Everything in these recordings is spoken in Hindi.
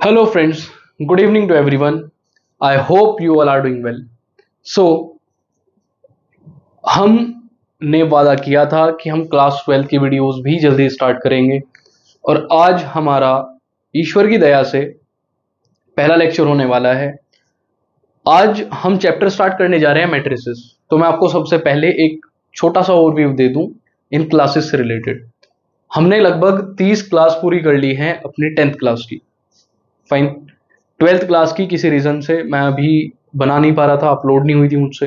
Hello friends, good evening to everyone. I hope you all are doing well. So, हमने वादा किया था कि हम क्लास 12 की वीडियोस भी जल्दी स्टार्ट करेंगे और आज हमारा ईश्वर की दया से पहला लेक्चर होने वाला है। आज हम चैप्टर स्टार्ट करने जा रहे हैं मैट्रिसेस। तो मैं आपको सबसे पहले एक छोटा सा ओवरव्यू दे दूं इन क्लासेस से रिलेटेड। हमने लगभग 30 क्लास पूरी कर ली है अपनी 10th क्लास की। फाइन, 12th क्लास की किसी रीज़न से मैं अभी बना नहीं पा रहा था, अपलोड नहीं हुई थी मुझसे।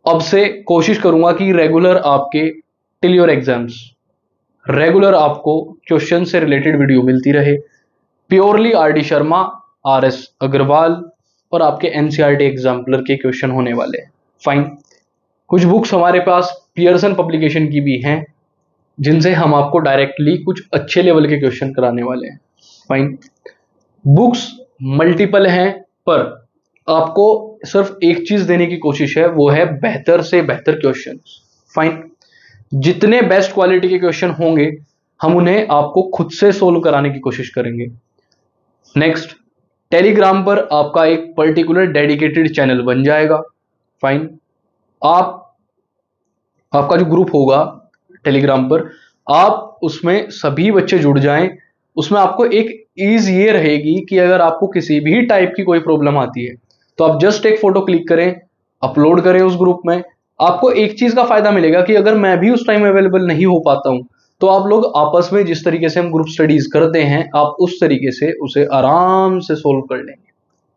अब से कोशिश करूंगा कि रेगुलर आपके टिल योर एग्जाम्स रेगुलर आपको क्वेश्चन से रिलेटेड वीडियो मिलती रहे। Purely R D Sharma, R S Agrawal और आपके एनसीईआरटी एग्जाम्पलर के क्वेश्चन होने वाले हैं। फाइन, कुछ बुक्स हमारे पास पियर्सन पब्लिकेशन की भी हैं जिनसे हम आपको डायरेक्टली कुछ अच्छे लेवल के क्वेश्चन कराने वाले हैं। फाइन, बुक्स मल्टीपल हैं पर आपको सिर्फ एक चीज देने की कोशिश है, वो है बेहतर से बेहतर क्वेश्चंस। फाइन, जितने बेस्ट क्वालिटी के क्वेश्चन होंगे हम उन्हें आपको खुद से सोल्व कराने की कोशिश करेंगे। नेक्स्ट, टेलीग्राम पर आपका एक पर्टिकुलर डेडिकेटेड चैनल बन जाएगा। फाइन, आपका जो ग्रुप होगा टेलीग्राम पर, आप उसमें सभी बच्चे जुड़ जाएं। उसमें आपको एक ईज ये रहेगी कि अगर आपको किसी भी टाइप की कोई प्रॉब्लम आती है तो आप जस्ट एक फोटो क्लिक करें, अपलोड करें उस ग्रुप में। आपको एक चीज का फायदा मिलेगा कि अगर मैं भी उस टाइम अवेलेबल नहीं हो पाता हूं तो आप लोग आपस में जिस तरीके से हम ग्रुप स्टडीज करते हैं आप उस तरीके से उसे आराम से सोल्व कर लेंगे।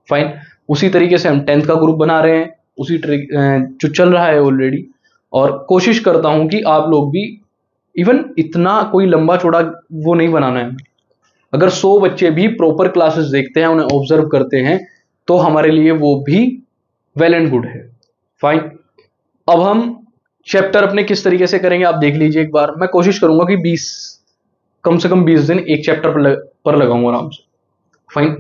फाइन, उसी तरीके से हम 10th का ग्रुप बना रहे हैं, उसी जो चल रहा है ऑलरेडी। और कोशिश करता हूं कि आप लोग भी इवन इतना कोई लंबा चौड़ा वो नहीं बनाना है। अगर 100 बच्चे भी प्रॉपर क्लासेस देखते हैं, उन्हें ऑब्जर्व करते हैं तो हमारे लिए वो भी वेल एंड गुड है। फाइन, अब हम चैप्टर अपने किस तरीके से करेंगे आप देख लीजिए एक बार। मैं कोशिश करूंगा कि कम से कम 20 दिन एक चैप्टर पर लगाऊंगा आराम से। फाइन,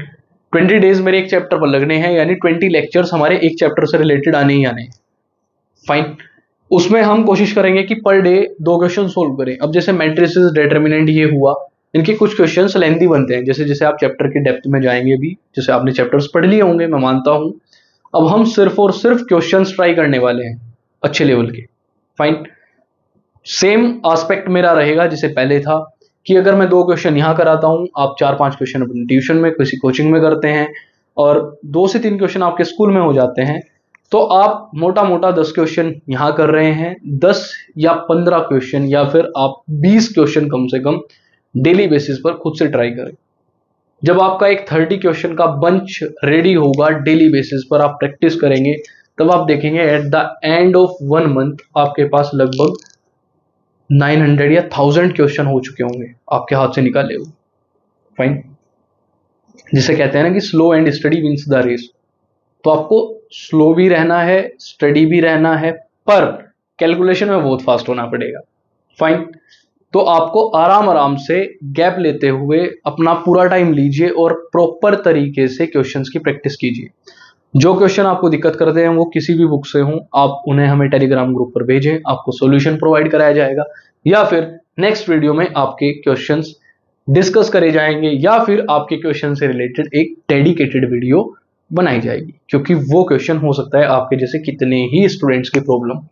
20 डेज मेरे एक चैप्टर पर लगने हैं, यानी 20 लेक्चर्स हमारे एक चैप्टर से रिलेटेड आने ही आने हैं। फाइन, उसमें हम कोशिश करेंगे कि पर डे 2 क्वेश्चन सोल्व करें। अब जैसे मैट्रिसेस, डिटर्मिनेंट ये हुआ, इनके कुछ क्वेश्चंस लेंथी बनते हैं। जैसे जैसे आप चैप्टर के डेप्थ में जाएंगे भी, जैसे आपने चैप्टर्स पढ़ लिए होंगे मैं मानता हूं, अब हम सिर्फ और सिर्फ क्वेश्चंस ट्राई करने वाले हैं अच्छे लेवल के। फाइन, सेम एस्पेक्ट मेरा रहेगा जैसे पहले था कि अगर मैं 2 क्वेश्चन यहां कराता हूं, आप 4-5 क्वेश्चन अपने ट्यूशन में किसी कोचिंग में करते हैं और 2 से 3 क्वेश्चन आपके स्कूल में हो जाते हैं, तो आप मोटा मोटा 10 क्वेश्चन यहां कर रहे हैं। 10 या 15 क्वेश्चन या फिर आप 20 क्वेश्चन कम से कम डेली बेसिस पर खुद से ट्राई करें। जब आपका एक 30 क्वेश्चन का बंच रेडी होगा डेली बेसिस पर आप प्रैक्टिस करेंगे, तब आप देखेंगे at the end of 1 month आपके पास लगभग 900 या 1000 क्वेश्चन हो चुके होंगे आपके हाथ से निकाले हुए। फाइन, जिसे कहते हैं ना कि slow and steady wins the race. तो आपको स्लो भी रहना है, स्टडी भी रहना है, पर कैलकुलेशन में बहुत फास्ट होना पड़ेगा। फाइन, तो आपको आराम आराम से गैप लेते हुए अपना पूरा टाइम लीजिए और प्रॉपर तरीके से क्वेश्चंस की प्रैक्टिस कीजिए। जो क्वेश्चन आपको दिक्कत करते हैं वो किसी भी बुक से हों, आप उन्हें हमें टेलीग्राम ग्रुप पर भेजें, आपको सॉल्यूशन प्रोवाइड कराया जाएगा, या फिर नेक्स्ट वीडियो में आपके क्वेश्चंस डिस्कस करे जाएंगे, या फिर आपके क्वेश्चन से रिलेटेड एक डेडिकेटेड वीडियो बनाई जाएगी, क्योंकि वो क्वेश्चन हो सकता है आपके जैसे कितने ही स्टूडेंट्स की प्रॉब्लम।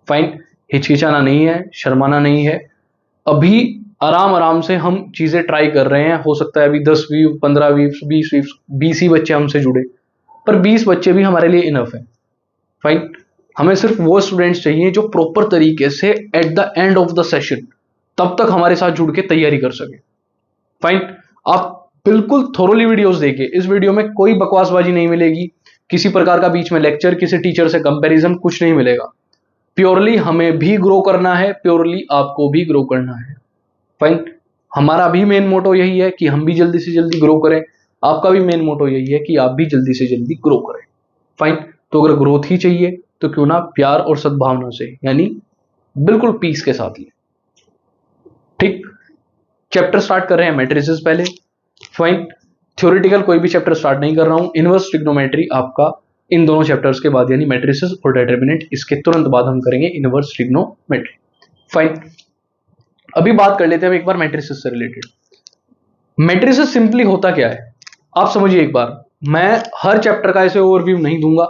फाइन, हिचकिचाना नहीं है, शर्माना नहीं है। अभी आराम आराम से हम चीजें ट्राई कर रहे हैं। हो सकता है अभी 10 व्यू, 15 व्यूज, 20 ही बच्चे हमसे जुड़े, पर 20 बच्चे भी हमारे लिए इनफ है। फाइन, हमें सिर्फ वो स्टूडेंट्स चाहिए जो प्रॉपर तरीके से at the end of the session तब तक हमारे साथ जुड़ के तैयारी कर सके। फाइन, आप बिल्कुल थोरोली वीडियोस देखिए। इस वीडियो में कोई बकवासबाजी नहीं मिलेगी, किसी प्रकार का बीच में लेक्चर, किसी टीचर से कंपैरिजन कुछ नहीं मिलेगा। प्योरली हमें भी ग्रो करना है, प्योरली आपको भी ग्रो करना है। फाइन, हमारा भी मेन मोटो यही है कि हम भी जल्दी से जल्दी ग्रो करें, आपका भी मेन मोटो यही है कि आप भी जल्दी से जल्दी ग्रो करें। फाइन, तो अगर ग्रोथ ही चाहिए तो क्यों ना प्यार और सद्भावना से, यानी बिल्कुल पीस के साथ ही। ठीक, चैप्टर स्टार्ट कर रहे हैं मैट्रिसेस पहले। फाइन, थ्योरेटिकल कोई भी चैप्टर स्टार्ट नहीं कर रहा हूं। इनवर्स ट्रिग्नोमेट्री आपका इन दोनों चैप्टर्स के बाद, यानी मैट्रिसेस और डिटरमिनेंट, इसके तुरंत बाद हम करेंगे इनवर्स ट्रिग्नोमेट्री। फाइन, अभी बात कर लेते हैं एक बार मैट्रिसेस से रिलेटेड। मैट्रिसेस सिंपली होता क्या है, आप समझिए एक बार, मैं हर चैप्टर का ऐसे ओवरव्यू नहीं दूंगा।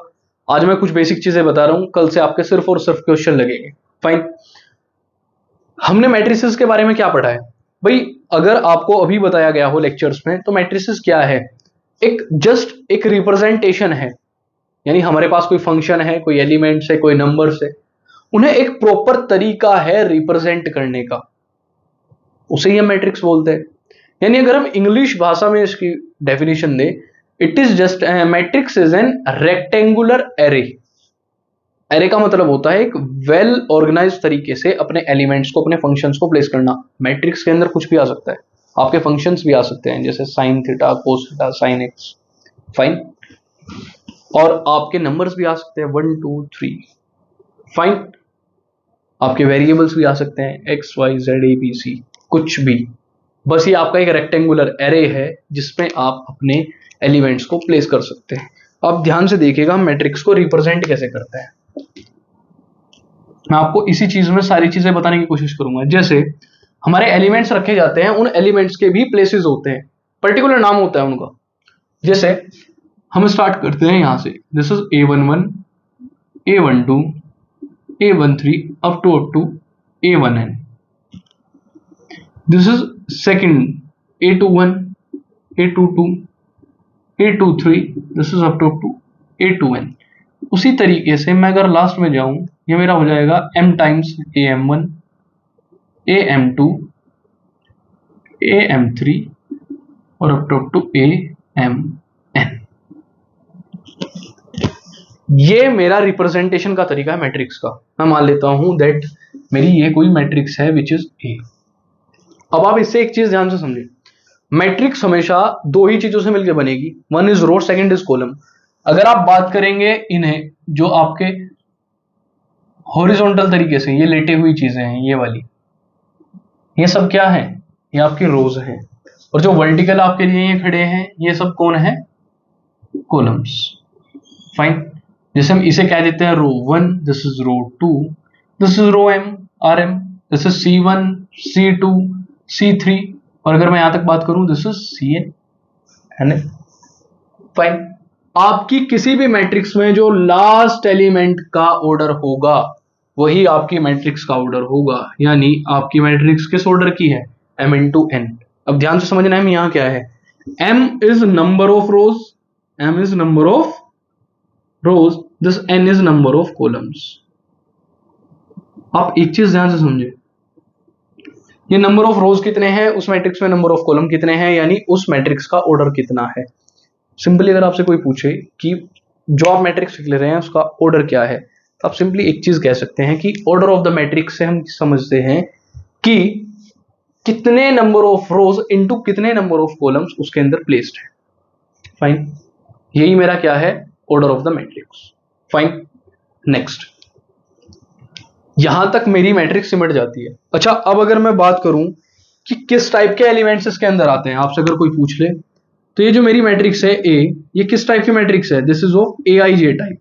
आज मैं कुछ बेसिक चीजें बता रहा हूं, कल से आपके सिर्फ और सिर्फ क्वेश्चन लगेंगे। फाइन। हमने मैट्रिसेस के बारे में क्या पढ़ा है भाई? अगर आपको अभी बताया गया हो लेक्चर्स में, तो मैट्रिसेस क्या है? एक जस्ट एक रिप्रेजेंटेशन है, यानी हमारे पास कोई फंक्शन है, कोई एलिमेंट्स है, कोई नंबर्स है, उन्हें एक प्रॉपर तरीका है रिप्रेजेंट करने का, उसे ही हम मैट्रिक्स बोलते हैं। यानी अगर हम इंग्लिश भाषा में इसकी डेफिनेशन दें, it is just matrix is an rectangular array. Array का मतलब होता है एक वेल ऑर्गेनाइज तरीके से अपने एलिमेंट्स को, अपने फंक्शंस को प्लेस करना। मैट्रिक्स के अंदर कुछ भी आ सकता है, आपके फंक्शंस भी आ सकते हैं, जैसे sine theta, cos theta, sine x. Fine. और आपके नंबर्स भी आ सकते हैं, 1 2 3। फाइन। आपके वेरिएबल्स भी आ सकते हैं, x y z a b c, कुछ भी। बस ये आपका एक रेक्टेंगुलर एरे है जिसमें आप अपने एलिमेंट्स को प्लेस कर सकते हैं। अब ध्यान से देखिएगा हम मैट्रिक्स को रिप्रेजेंट कैसे करते हैं। मैं आपको इसी चीज में सारी चीजें बताने की कोशिश करूंगा। जैसे हमारे एलिमेंट्स रखे जाते हैं, उन एलिमेंट्स के भी प्लेसेस होते हैं, पर्टिकुलर नाम होता है उनका। जैसे हम स्टार्ट करते हैं यहां से, this is A11, A12, A13 up to A1n। This is second, A21, A22, A23, this is up to A2n। उसी तरीके से मैं अगर लास्ट में जाऊं, ये मेरा हो जाएगा m times AM1, AM2, AM3 और अप टू AMn। ये मेरा रिप्रेजेंटेशन का तरीका है मैट्रिक्स का। मैं मान लेता हूं दैट मेरी ये कोई मैट्रिक्स है विच इज A। अब आप इससे एक चीज ध्यान से समझिए, मैट्रिक्स हमेशा दो ही चीजों से मिलकर बनेगी, one is row, second is column. अगर आप बात करेंगे इन्हें, जो आपके हॉरिजॉन्टल तरीके से ये लेटे हुई चीजें हैं, ये वाली, ये सब क्या है? ये आपकी रोज हैं। और जो वर्टिकल आपके लिए ये खड़े हैं, ये सब कौन है? कॉलम्स। फाइन। जैसे हम इसे कह देते हैं row 1, this is row 2, this is row m rm, this is C1, C2, C3, और अगर मैं यहां तक बात करूं, दिस इज Cn, है ना? फाइन। आपकी किसी भी मैट्रिक्स में जो लास्ट एलिमेंट का ऑर्डर होगा, वही आपकी मैट्रिक्स का ऑर्डर होगा। यानी आपकी मैट्रिक्स किस ऑर्डर की है? m into n। अब ध्यान से समझना है, यहां क्या है? m is number of rose, m is number of rose, this n is number of columns. आप एक चीज ध्यान से समझे, ये नंबर ऑफ रोज कितने हैं उस मैट्रिक्स में, नंबर ऑफ कॉलम कितने हैं, यानी उस मैट्रिक्स का ऑर्डर कितना है। सिंपली अगर आपसे कोई पूछे कि जो आप मैट्रिक्स लिख ले रहे हैं उसका ऑर्डर क्या है, तो आप सिंपली एक चीज कह सकते हैं कि ऑर्डर ऑफ द मैट्रिक्स से हम समझते हैं कि कितने नंबर ऑफ रोज इनटू कितने नंबर ऑफ कॉलम्स उसके अंदर प्लेस्ड है। फाइन। यही मेरा क्या है? Order of the matrix. Fine. Next, यहां तक मेरी मैट्रिक्स सिमट जाती है। अच्छा, अब अगर मैं बात करूं कि किस टाइप के एलिमेंट्स इसके अंदर आते हैं, आपसे अगर कोई पूछ ले, तो ये जो मेरी मैट्रिक्स है ए, ये किस टाइप की मैट्रिक्स है? This is of AIJ type.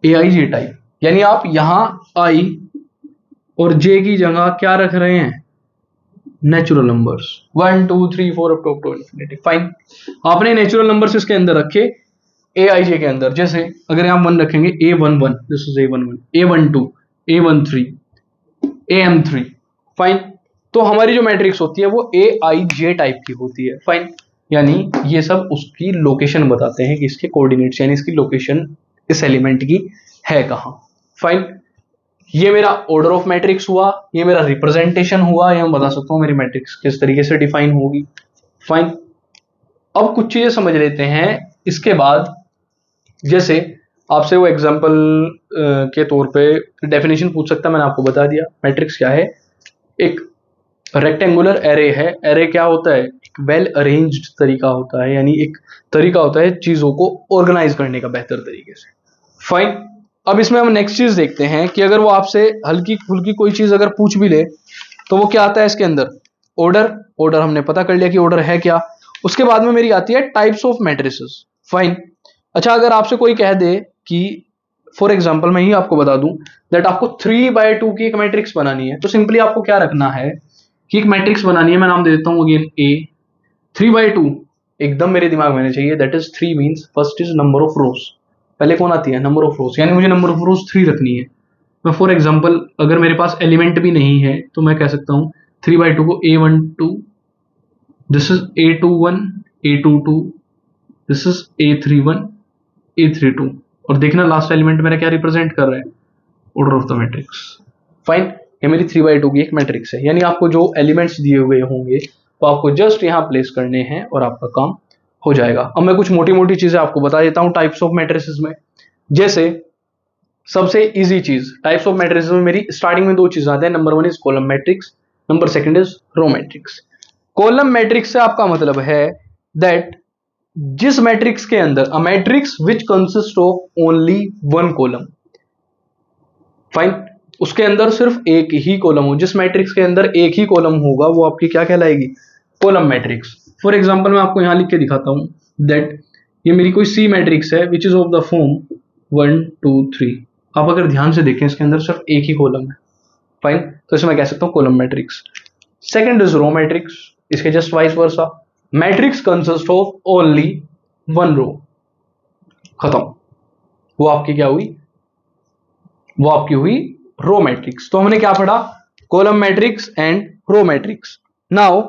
AIJ type यानी आप यहां I और J की जगह क्या रख रहे हैं? Natural numbers, 1 2 3 4 up to infinity. Fine. आपने नेचुरल नंबर्स इसके अंदर रखे AIJ के अंदर। जैसे अगर आप 1 रखेंगे, A11, this is A11, A12, A13, AM3। Fine. तो हमारी जो मैट्रिक्स होती है वो AIJ टाइप की होती है। फाइन। यानी ये सब उसकी लोकेशन बताते हैं कि इसके कोऑर्डिनेट्स, यानी इसकी लोकेशन इस एलिमेंट की है कहां। फाइन। ये मेरा ऑर्डर ऑफ मैट्रिक्स हुआ, ये मेरा रिप्रेजेंटेशन हुआ, ये मैं बता सकता हूं मेरी मैट्रिक्स किस तरीके से डिफाइन होगी। फाइन। अब कुछ चीजें समझ लेते हैं इसके बाद। जैसे आपसे वो एग्जांपल के तौर पे डेफिनेशन पूछ सकता है, मैंने आपको बता दिया। मैट्रिक्स क्या है? एक रेक्टेंगुलर एरे है। एरे क्या होता है? एक वेल अरेंज्ड तरीका होता है, यानी एक तरीका होता है चीजों को ऑर्गेनाइज करने का बेहतर तरीके से। फाइन। अब इसमें हम नेक्स्ट चीज देखते हैं कि अगर वो आपसे हल्की फुल्की कोई चीज अगर पूछ भी ले, तो वो क्या आता है इसके अंदर? ऑर्डर। ऑर्डर हमने पता कर लिया कि ऑर्डर है क्या। उसके बाद में मेरी आती है टाइप्स ऑफ मैट्रिसेस। फाइन। अच्छा, अगर आपसे कोई कह दे कि फॉर एग्जाम्पल मैं ही आपको बता दूं दैट आपको 3/2 की एक मैट्रिक्स बनानी है, तो सिंपली आपको क्या रखना है कि एक मैट्रिक्स बनानी है। मैं नाम दे देता हूं अगेन A, 3/2 एकदम मेरे दिमाग में आना चाहिए। That is 3 means first is number of रोज। पहले कौन आती है? नंबर ऑफ रोज, यानी मुझे नंबर ऑफ रोज 3 रखनी है। मैं फॉर एग्जाम्पल अगर मेरे पास एलिमेंट भी नहीं है तो मैं कह सकता हूँ 3/2 को A12, this is A21, A22, this is A31, A32, और देखना लास्ट एलिमेंट मेरा क्या रिप्रेजेंट कर रहा है? Order of the matrix. Fine, ये मेरी 3/2 की एक मैट्रिक्स है। यानी आपको जो एलिमेंट्स दिए हुए होंगे तो आपको जस्ट यहाँ प्लेस करने हैं और आपका काम हो जाएगा। अब मैं कुछ मोटी मोटी चीजें आपको बता देता हूँ टाइप्स ऑफ मैट्रिसेस में। जैसे सबसे इजी चीज टाइप्स ऑफ मैट्रिसेस में मेरी स्टार्टिंग में 2 चीज आते हैं। Number 1 is column matrix, number 2 is row matrix. Column matrix से आपका मतलब है दैट जिस मैट्रिक्स के अंदर a matrix which consist of only 1 column, fine, उसके अंदर सिर्फ एक ही कॉलम हो। जिस मैट्रिक्स के अंदर एक ही कॉलम होगा वो आपकी क्या कहलाएगी? Column matrix. फॉर एग्जांपल मैं आपको यहां लिख के दिखाता हूं दैट ये मेरी कोई सी मैट्रिक्स है which is of the form 1 2 3। आप अगर ध्यान से देखें इसके अंदर सिर्फ एक ही कॉलम है, फाइन, तो इसे मैं कह सकता हूं column matrix. Second is row matrix, इसके just vice versa, matrix consist of only 1 row, खत्म। वो आपकी क्या हुई? वो आपकी हुई रो मैट्रिक्स। तो हमने क्या पढ़ा? Column matrix and row matrix. Now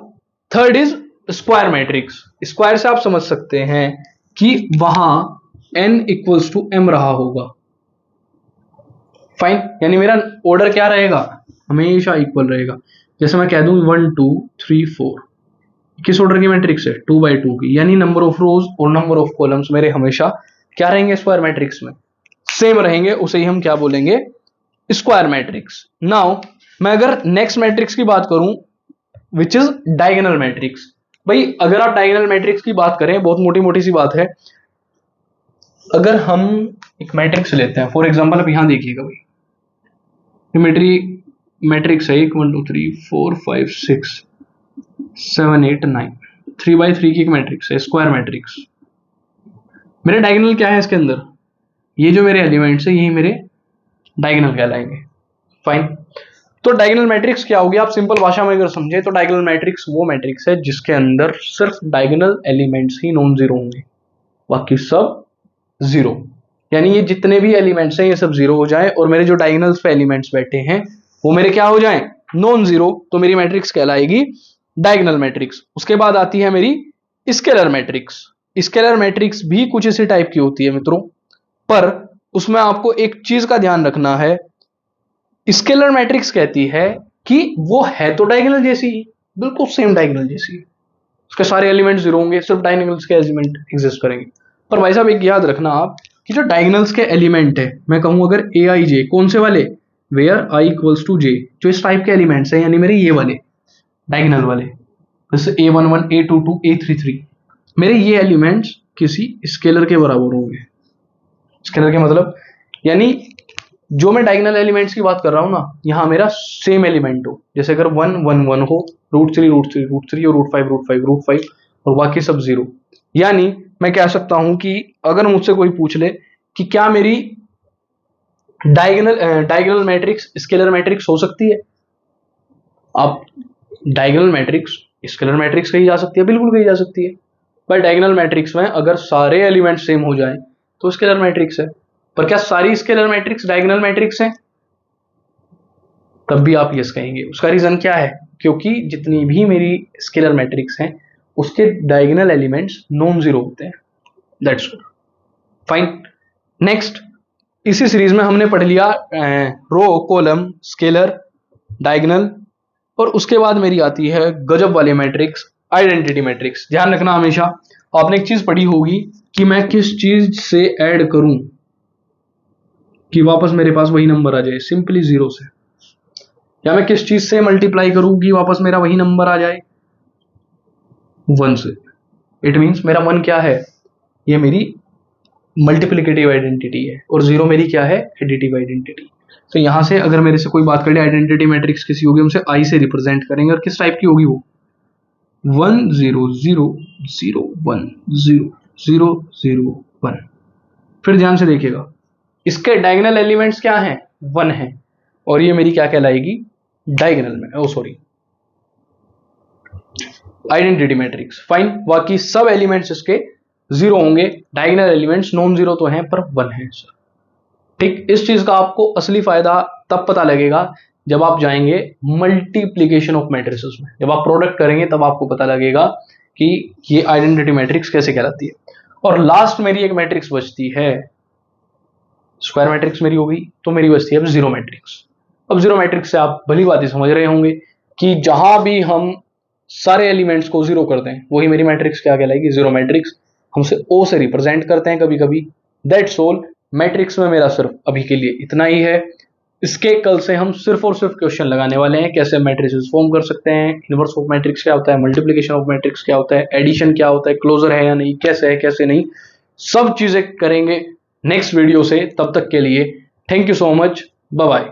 third is square matrix. Square से आप समझ सकते हैं कि वहां n इक्वल्स टू m रहा होगा, फाइन, यानी मेरा ऑर्डर क्या रहेगा? हमेशा इक्वल रहेगा। जैसे मैं कह दूं 1 2 3 4, किस ऑर्डर की मैट्रिक्स है? 2/2 की, यानी नंबर ऑफ रोज और नंबर ऑफ कॉलम्स मेरे हमेशा क्या रहेंगे? स्क्वायर मैट्रिक्स में सेम रहेंगे। उसे ही हम क्या बोलेंगे? Square matrix. नाउ मैं अगर नेक्स्ट मैट्रिक्स की बात करूं विच इज डायगोनल मैट्रिक्स। भाई अगर आप डायगोनल मैट्रिक्स की बात करें, बहुत मोटी मोटी सी बात है। अगर हम एक मैट्रिक्स लेते हैं, फॉर एग्जांपल आप यहां देखिएगा भाई, मैट्रिक्स है 1 1 2 3 4 5 6 7 8 9, 3/3 की एक मैट्रिक्स है, स्क्वायर मैट्रिक्स। मेरे डायगोनल क्या है इसके अंदर? ये जो मेरे एलिमेंट्स है यही मेरे डायगोनल कहलाएंगे, फाइन। तो डायगोनल मैट्रिक्स क्या होगी? आप सिंपल भाषा में अगर समझे तो डायगोनल मैट्रिक्स वो मैट्रिक्स है जिसके अंदर सिर्फ डायगोनल एलिमेंट्स ही नॉन जीरो होंगे, बाकी सब जीरो। यानी ये जितने भी एलिमेंट्स हैं ये सब जीरो हो जाए और मेरे जो डायगोनल्स पे एलिमेंट्स बैठे हैं वो मेरे क्या हो जाएं? Non zero. तो मेरी मैट्रिक्स कहलाएगी डायगोनल मैट्रिक्स। उसके बाद आती है मेरी स्केलर मैट्रिक्स। स्केलर मैट्रिक्स भी कुछ इसी टाइप की होती है मित्रों, पर उसमें आपको एक चीज का ध्यान रखना है। स्केलर मैट्रिक्स कहती है कि वो है तो डायगोनल जैसी ही, बिल्कुल सेम डायगोनल जैसी, उसके सारे एलिमेंट जीरो होंगे, सिर्फ डायगोनल्स के एलिमेंट एग्जिस्ट करेंगे। पर भाई साहब एक याद रखना आप कि जो डायगोनल्स के एलिमेंट है, मैं कहूं अगर ए आई जे, कौन से वाले? वेयर आई इक्वल्स टू जे, जो इस टाइप के एलिमेंट्स हैं, यानी मेरे ये वाले डायगोनल वाले, जैसे A11 A22 A33, मेरे ये एलिमेंट्स किसी स्केलर के बराबर होंगे। स्केलर के मतलब यानी जो मैं डायगोनल एलिमेंट्स की बात कर रहा हूं ना, यहां मेरा सेम एलिमेंट हो। जैसे अगर 1 1 1 हो, √3 √3 √3 और √5 √5 √5 और बाकी सब जीरो। यानी मैं कह सकता हूं कि अगर मुझसे कोई पूछ ले कि क्या मेरी डायगोनल मैट्रिक्स स्केलर मैट्रिक्स हो सकती है, आप डायगोनल मैट्रिक्स स्केलर मैट्रिक्स कही जा सकती है, बिल्कुल कही जा सकती है। पर डायगोनल मैट्रिक्स में अगर सारे एलिमेंट सेम हो जाएं तो स्केलर मैट्रिक्स है। पर क्या सारी स्केलर मैट्रिक्स डायगोनल मैट्रिक्स हैं? तब भी आप यस कहेंगे। उसका रीजन क्या है? क्योंकि जितनी भी मेरी स्केलर मैट्रिक्स हैं उसके डायगोनल एलिमेंट्स नॉन जीरो होते हैं, दैट्स ऑल, फाइन। नेक्स्ट, इसी सीरीज में हमने पढ़ लिया रो, कॉलम, स्केलर, डायगोनल, और उसके बाद मेरी आती है गजब वाली मैट्रिक्स, आइडेंटिटी मैट्रिक्स। ध्यान रखना हमेशा, आपने एक चीज पढ़ी होगी कि मैं किस चीज से ऐड करूं कि वापस मेरे पास वही नंबर आ जाए, सिंपली जीरो से, या मैं किस चीज से मल्टीप्लाई करूं कि वापस मेरा वही नंबर आ जाए 1 से। इट मींस मेरा 1 क्या है? ये मेरी मल्टीप्लिकेटिव आइडेंटिटी है और जीरो मेरी क्या है? Additive identity. तो यहां से अगर मेरे से कोई बात कर ले आइडेंटिटी मैट्रिक्स किसी होगी, हमसे आई से रिप्रेजेंट करेंगे, और किस टाइप की होगी वो? 1 0 0 0 1 0 0 0 1। फिर ध्यान से देखिएगा, इसके डायगोनल एलिमेंट्स क्या हैं? 1 है, और ये मेरी क्या कहलाएगी? डायगोनल में, ओ सॉरी, आइडेंटिटी मैट्रिक्स फाइन, बाकी सब एलिमेंट्स इसके जीरो होंगे, डायगोनल एलिमेंट्स नॉन जीरो तो हैं पर 1 है सर। ठीक, इस चीज का आपको असली फायदा तब पता लगेगा जब आप जाएंगे मल्टीप्लीकेशन ऑफ मैट्रिसेस में, जब आप प्रोडक्ट करेंगे तब आपको पता लगेगा कि ये आइडेंटिटी मैट्रिक्स कैसे कहलाती है। और लास्ट मेरी एक मैट्रिक्स बचती है, स्क्वायर मैट्रिक्स मेरी हो गई, तो मेरी बचती है अब जीरो मैट्रिक्स। अब जीरो मैट्रिक्स से आप भली बात ही समझ रहे होंगे कि जहां भी हम सारे एलिमेंट्स को जीरो कर दें वही मेरी मैट्रिक्स क्या कहलाएगी, जीरो मैट्रिक्स। हम उसे ओ से रिप्रेजेंट करते हैं कभी कभी, दैट्स ऑल। मैट्रिक्स में मेरा सिर्फ अभी के लिए इतना ही है। इसके कल से हम सिर्फ और सिर्फ क्वेश्चन लगाने वाले हैं, कैसे मैट्रिसेस फॉर्म कर सकते हैं, इनवर्स ऑफ मैट्रिक्स क्या होता है, मल्टीप्लिकेशन ऑफ मैट्रिक्स क्या होता है, एडिशन क्या होता है, क्लोजर है या नहीं, कैसे है कैसे नहीं, सब चीजें करेंगे नेक्स्ट वीडियो से। तब तक के लिए thank you so much, bye bye.